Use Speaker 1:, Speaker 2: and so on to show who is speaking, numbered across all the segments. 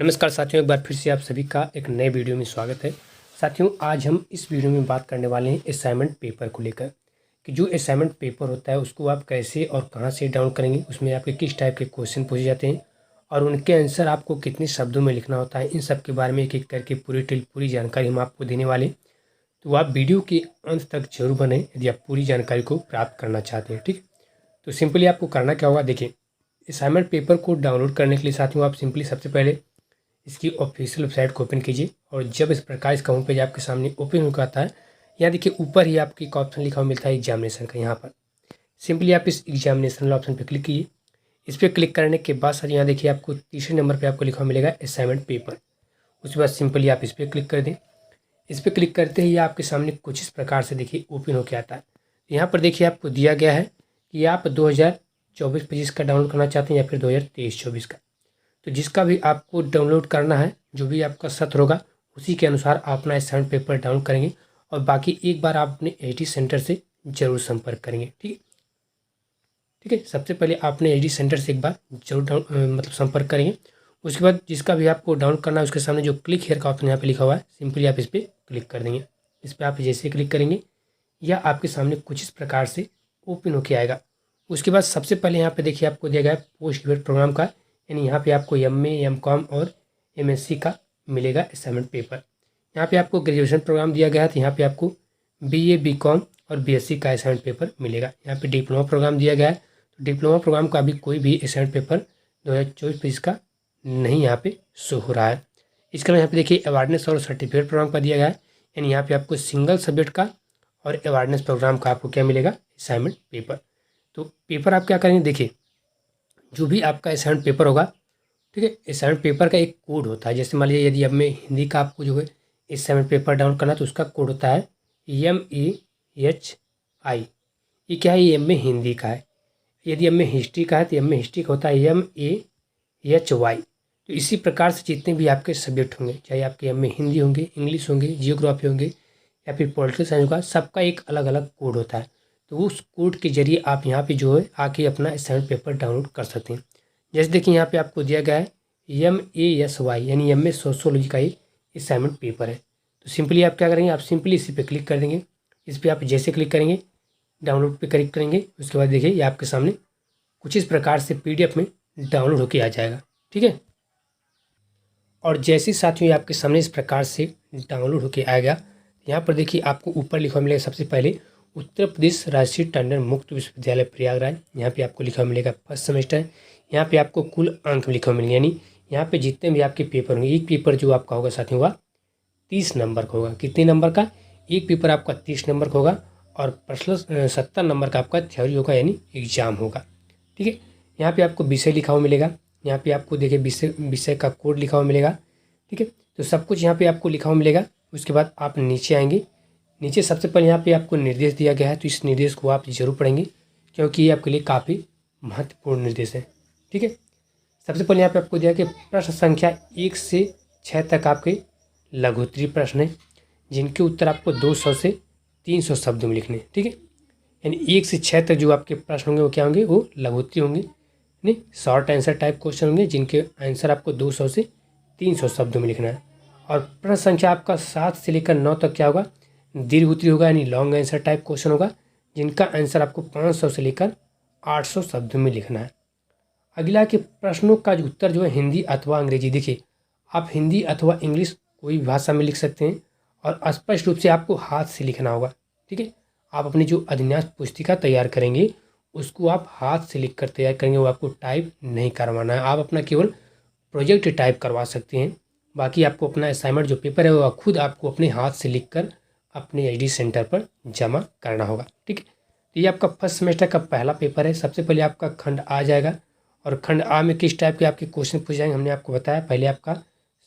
Speaker 1: नमस्कार साथियों, एक बार फिर से आप सभी का एक नए वीडियो में स्वागत है। साथियों, आज हम इस वीडियो में बात करने वाले हैं असाइनमेंट पेपर को लेकर कि जो असाइनमेंट पेपर होता है उसको आप कैसे और कहां से डाउनलोड करेंगे, उसमें आपके किस टाइप के क्वेश्चन पूछे जाते हैं और उनके आंसर आपको कितने शब्दों में लिखना होता है। इन सब के बारे में एक एक करके पूरी जानकारी हम आपको देने वाले हैं। तो आप वीडियो के अंत तक जरूर बने यदि आप पूरी जानकारी को प्राप्त करना चाहते हैं। ठीक, तो सिंपली आपको करना क्या होगा, देखिए असाइनमेंट पेपर को डाउनलोड करने के लिए साथियों आप सिंपली सबसे पहले इसकी ऑफिशियल वेबसाइट को ओपन कीजिए और जब इस प्रकार इसका होम पेज आपके सामने ओपन होकर आता है, यहाँ देखिए ऊपर ही आपको एक ऑप्शन लिखा हुआ मिलता है एग्जामिनेशन का। यहाँ पर सिंपली आप इस एग्जामिनेशन वाला ऑप्शन पर क्लिक कीजिए। इस पर क्लिक करने के बाद सर यहाँ देखिए आपको तीसरे नंबर पर आपको लिखा हुआ मिलेगा असाइनमेंट पेपर। उसके बाद सिंपली आप इस पर क्लिक कर दें। इस पर क्लिक करते ही आपके सामने कुछ इस प्रकार से देखिए ओपन होकर आता है। यहाँ पर देखिए आपको दिया गया है कि आप 2024-25 का डाउनलोड करना चाहते हैं या फिर 2023-24 का। तो जिसका भी आपको डाउनलोड करना है, जो भी आपका सत्र होगा उसी के अनुसार आप अपना असाइनमेंट पेपर डाउनलोड करेंगे और बाकी एक बार आप अपने एचडी सेंटर से जरूर संपर्क करेंगे। ठीक है, सबसे पहले आपने एचडी सेंटर से एक बार जरूर संपर्क करेंगे। उसके बाद जिसका भी आपको डाउनलोड करना है उसके सामने जो क्लिक हेयर का ऑप्शन यहाँ पे लिखा हुआ है, सिंपली आप इस पर क्लिक कर देंगे। इस पर आप जैसे क्लिक करेंगे या आपके सामने कुछ इस प्रकार से ओपन होके आएगा। उसके बाद सबसे पहले यहाँ पे देखिए आपको दिया गया है पोस्ट ग्रेजुएट प्रोग्राम का, यानी यहाँ पे आपको MA, MCOM और MSc का मिलेगा असाइनमेंट पेपर। यहाँ पे आपको ग्रेजुएशन प्रोग्राम दिया गया है, तो यहाँ पे आपको BA, BCom और BSc का असाइनमेंट पेपर मिलेगा। यहाँ पे डिप्लोमा प्रोग्राम दिया गया है, तो डिप्लोमा प्रोग्राम का अभी कोई भी असाइनमेंट पेपर 2024-25 का नहीं यहाँ पे शो हो रहा है। इसके अलावा यहाँ पे देखिए अवार्डनेस और सर्टिफिकेट प्रोग्राम का दिया गया है, यानी यहाँ पे आपको सिंगल सब्जेक्ट का और अवार्डनेस प्रोग्राम का आपको क्या मिलेगा, असाइनमेंट पेपर। तो पेपर आप क्या करेंगे, देखिए जो भी आपका असाइनमेंट पेपर होगा, ठीक है, असाइनमेंट पेपर का एक कोड होता है। जैसे मान लीजिए यदि अब मैं हिंदी का आपको जो है असाइनमेंट पेपर डाउनलोड करना, तो उसका कोड होता है MEHI। ये क्या है, ये MA हिंदी का है। यदि MA हिस्ट्री का है तो MA हिस्ट्री का होता है MAHY। तो इसी प्रकार से जितने भी आपके सब्जेक्ट होंगे, चाहे आपके MA हिंदी होंगे, इंग्लिश होंगे, जियोग्राफी होंगे या फिर पॉलिटिकल साइंस होगा, सबका एक अलग अलग कोड होता है। तो उस कोड के जरिए आप यहाँ पे जो है आके अपना असाइनमेंट पेपर डाउनलोड कर सकते हैं। जैसे देखिए यहाँ पे आपको दिया गया है MASY, यानी MA सोशियोलॉजी का ही असाइनमेंट पेपर है। तो सिंपली आप क्या करेंगे, आप सिंपली इसी पे क्लिक कर देंगे। इस पर आप जैसे क्लिक करेंगे डाउनलोड पे क्लिक करेंगे, उसके बाद देखिए ये आपके सामने कुछ इस प्रकार से PDF में डाउनलोड होकर आ जाएगा। ठीक है, और जैसे साथियों ये आपके सामने इस प्रकार से डाउनलोड होकर आएगा, यहाँ पर देखिए आपको ऊपर लिखा मिलेगा सबसे पहले उत्तर प्रदेश राष्ट्रीय टंडन मुक्त विश्वविद्यालय प्रयागराज। यहाँ पे आपको लिखा मिलेगा फर्स्ट सेमेस्टर। यहाँ पे आपको कुल अंक लिखा मिलेंगे, यानी यहाँ पे जितने भी आपके पेपर होंगे, एक पेपर जो आपका होगा साथियों वह 30 नंबर का होगा। कितने नंबर का, एक पेपर आपका 30 नंबर का होगा और प्रश्न 70 नंबर का आपका थ्योरी होगा, यानी एग्जाम होगा। ठीक है, यहाँ पे आपको विषय लिखा हुआ मिलेगा, यहाँ पे आपको देखिए विषय का कोड लिखा हुआ मिलेगा। ठीक है, तो सब कुछ यहाँ पे आपको लिखा हुआ मिलेगा। उसके बाद आप नीचे आएंगे, नीचे सबसे पहले यहाँ पे आपको निर्देश दिया गया है, तो इस निर्देश को आप जरूर पढ़ेंगे क्योंकि ये आपके लिए काफ़ी महत्वपूर्ण निर्देश है। ठीक है, सबसे पहले यहाँ पे आपको दिया कि प्रश्न संख्या 1 से 6 तक आपके लघुत्तरीय प्रश्न हैं, जिनके उत्तर आपको 200 से 300 शब्दों में लिखने हैं। ठीक है, यानी 1 से 6 तक जो आपके प्रश्न होंगे वो क्या होंगे, वो लघुत्तरीय होंगे, यानी शॉर्ट आंसर टाइप क्वेश्चन होंगे, जिनके आंसर आपको 200 से 300 शब्दों में लिखना है। और प्रश्न संख्या आपका 7 से लेकर 9 तक क्या होगा, दीर्घ उत्तरीय होगा, यानी लॉन्ग आंसर टाइप क्वेश्चन होगा, जिनका आंसर आपको 500 से लेकर 800 शब्दों में लिखना है। अगला के प्रश्नों का जो उत्तर जो है हिंदी अथवा अंग्रेजी, देखिए आप हिंदी अथवा इंग्लिश कोई भी भाषा में लिख सकते हैं और स्पष्ट रूप से आपको हाथ से लिखना होगा। ठीक है, आप अपनी जो अधिन्यास पुस्तिका तैयार करेंगे उसको आप हाथ से लिख कर तैयार करेंगे, वो आपको टाइप नहीं करवाना है। आप अपना केवल प्रोजेक्ट टाइप करवा सकते हैं, बाकी आपको अपना असाइनमेंट जो पेपर है वो खुद आपको अपने हाथ से लिख कर अपने एचडी सेंटर पर जमा करना होगा। ठीक है, तो ये आपका फर्स्ट सेमेस्टर का पहला पेपर है। सबसे पहले आपका खंड आ जाएगा और खंड आ में किस टाइप के आपके क्वेश्चन पूछ जाएंगे हमने आपको बताया। पहले आपका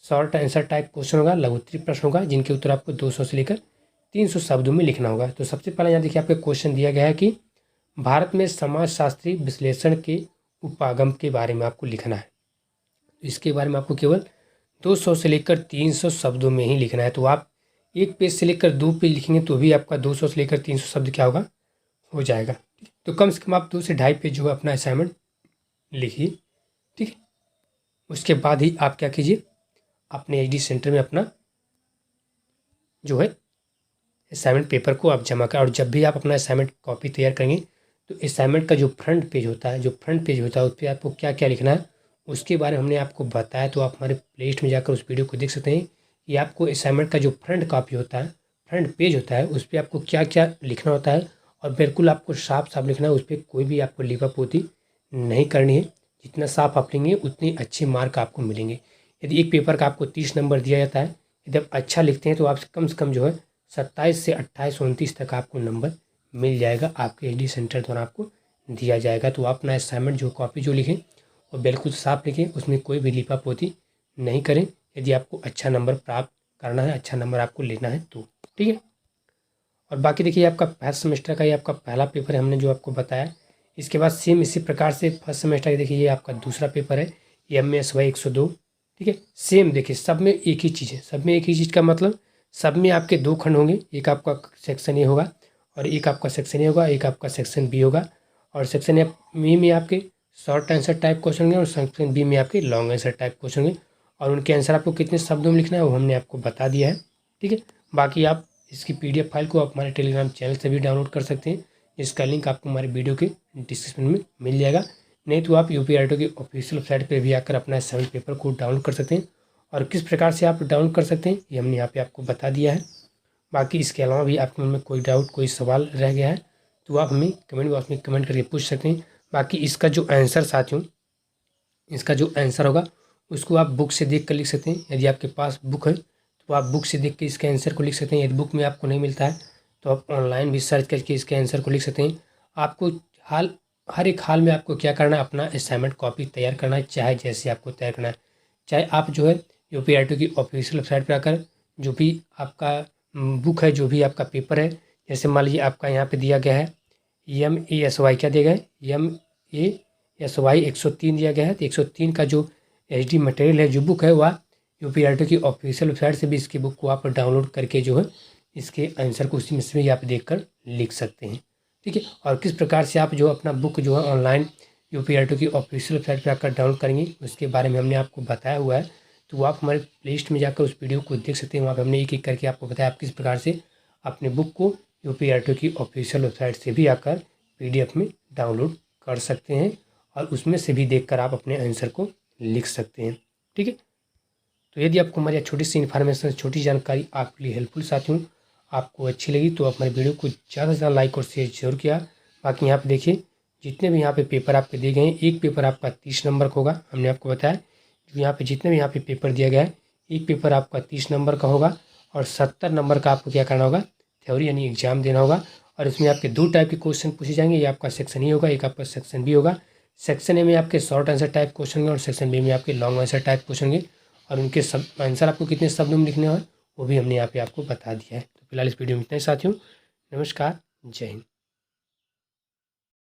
Speaker 1: शॉर्ट आंसर टाइप क्वेश्चन होगा, लघुत्तरीय प्रश्न होगा, जिनके उत्तर आपको 200 से लेकर 300 शब्दों में लिखना होगा। तो सबसे पहले यहाँ देखिए आपको क्वेश्चन दिया गया है कि भारत में समाजशास्त्री विश्लेषण के उपागम के बारे में आपको लिखना है। इसके बारे में आपको केवल 200 से लेकर 300 शब्दों में ही लिखना है। तो आप एक पेज से लेकर 2 पेज लिखेंगे तो भी आपका 200 से लेकर 300 शब्द क्या होगा, हो जाएगा। तो कम से कम आप 2 से ढाई पेज जो है अपना असाइनमेंट लिखिए। ठीक है, उसके बाद ही आप क्या कीजिए, अपने एचडी सेंटर में अपना जो है असाइनमेंट पेपर को आप जमा करें। और जब भी आप अपना असाइनमेंट कॉपी तैयार करेंगे तो असाइनमेंट का जो फ्रंट पेज होता है उस पर आपको क्या क्या लिखना है उसके बारे में हमने आपको बताया। तो आप हमारे प्लेलिस्ट में जाकर उस वीडियो को देख सकते हैं कि आपको असाइनमेंट का जो फ्रंट कॉपी होता है, फ्रंट पेज होता है, उस पर आपको क्या क्या लिखना होता है और बिल्कुल आपको साफ साफ लिखना है। उस पर कोई भी आपको लिपापोती नहीं करनी है। जितना साफ आप लिखेंगे उतनी अच्छे मार्क आपको मिलेंगे। यदि एक पेपर का आपको 30 नंबर दिया जाता है, यदि आप अच्छा लिखते हैं तो आप से कम जो है 27 से 28 29 तक आपको नंबर मिल जाएगा, आपके एचडी सेंटर द्वारा आपको दिया जाएगा। तो आप अपना असाइनमेंट जो कॉपी जो लिखें वो बिल्कुल साफ लिखें, उसमें कोई भी लिपापोती नहीं करें यदि आपको अच्छा नंबर प्राप्त करना है, अच्छा नंबर आपको लेना है तो। ठीक है। और बाकी देखिए आपका फर्स्ट सेमेस्टर का ये आपका पहला पेपर है, हमने जो आपको बताया। इसके बाद सेम इसी प्रकार से फर्स्ट सेमेस्टर का देखिए ये आपका दूसरा पेपर है, MSY 102। ठीक है। सेम देखिए सब में एक ही चीज़ है, सब में एक ही चीज़ का मतलब सब में आपके 2 खंड होंगे, एक आपका सेक्शन ए होगा और एक आपका सेक्शन ए होगा, एक आपका सेक्शन बी होगा। और सेक्शन ए में आपके शॉर्ट आंसर टाइप क्वेश्चन होंगे और सेक्शन बी में आपके लॉन्ग आंसर टाइप क्वेश्चन होंगे। और उनके आंसर आपको कितने शब्दों में लिखना है वो हमने आपको बता दिया है। ठीक है। बाकी आप इसकी PDF फाइल को आप हमारे टेलीग्राम चैनल से भी डाउनलोड कर सकते हैं, जिसका लिंक आपको हमारे वीडियो के डिस्क्रिप्शन में मिल जाएगा। नहीं तो आप UPRTO की ऑफिशियल वेबसाइट पर भी आकर अपना असाइनमेंट पेपर को डाउनलोड कर सकते हैं। और किस प्रकार से आप डाउनलोड कर सकते हैं ये हमने यहाँ पे आपको बता दिया है। बाकी इसके अलावा भी आपके मन में कोई डाउट कोई सवाल रह गया है तो आप हमें कमेंट बॉक्स में कमेंट करके पूछ सकते हैं। बाकी इसका जो आंसर साथियों, इसका जो आंसर होगा उसको आप बुक से देख कर लिख सकते हैं। यदि आपके पास बुक है तो आप बुक से देख के इसके आंसर को लिख सकते हैं। यदि बुक में आपको नहीं मिलता है तो आप ऑनलाइन भी सर्च करके इसके आंसर को लिख सकते हैं। आपको हर एक हाल में आपको क्या करना है, अपना असाइनमेंट कॉपी तैयार करना है, चाहे जैसे आपको तैयार करना है। चाहे आप जो है UPRTO की ऑफिशियल वेबसाइट पर आकर जो भी आपका बुक है, जो भी आपका पेपर है, जैसे मान लीजिए आपका यहाँ पे दिया गया है MASY क्या दिया गया है, MASY 103 दिया गया है। तो 103 का जो HD मटेरियल है, जो बुक है, वह UPRTO की ऑफिशियल वेबसाइट से भी इसकी बुक को आप डाउनलोड करके जो है इसके आंसर को उसी में से भी आप देख कर लिख सकते हैं। ठीक है। और किस प्रकार से आप जो अपना बुक जो है ऑनलाइन UPRTO की ऑफिशियल वेबसाइट पर आकर डाउनलोड करेंगे उसके बारे में हमने आपको बताया हुआ है। तो आप हमारे प्लेलिस्ट में जाकर उस वीडियो को देख सकते हैं। वहाँ पर हमने एक एक करके आपको बताया आप किस प्रकार से अपने बुक को UPRTO की ऑफिशियल वेबसाइट से भी आकर PDF में डाउनलोड कर सकते हैं और उसमें से भी देखकर आप अपने आंसर को लिख सकते हैं। ठीक है। तो यदि आपको हमारी छोटी सी इन्फॉर्मेशन, छोटी जानकारी आपके लिए हेल्पफुल साथियों आपको अच्छी लगी तो आप हमारे वीडियो को ज़्यादा से ज़्यादा लाइक और शेयर जरूर किया। बाकी यहाँ पे देखिए जितने भी यहाँ पे पेपर आपके दिए गए हैं, एक पेपर आपका 30 नंबर का होगा, हमने आपको बताया। जो यहाँ पे जितने भी यहाँ पे पेपर दिया गया है, एक पेपर आपका 30 नंबर का होगा और 70 नंबर का आपको क्या करना होगा, थ्योरी यानी एग्जाम देना होगा। और इसमें आपके 2 टाइप के क्वेश्चन पूछे जाएंगे, ये आपका सेक्शन ए होगा, एक आपका सेक्शन बी होगा। सेक्शन ए में आपके शॉर्ट आंसर टाइप क्वेश्चन होंगे और सेक्शन बी में आपके लॉन्ग आंसर टाइप क्वेश्चन होंगे। और उनके सब आंसर आपको कितने शब्दों में लिखने हैं वो भी हमने यहाँ पे आपको बता दिया है। तो फिलहाल इस वीडियो में इतना ही साथियों। नमस्कार, जय हिंद।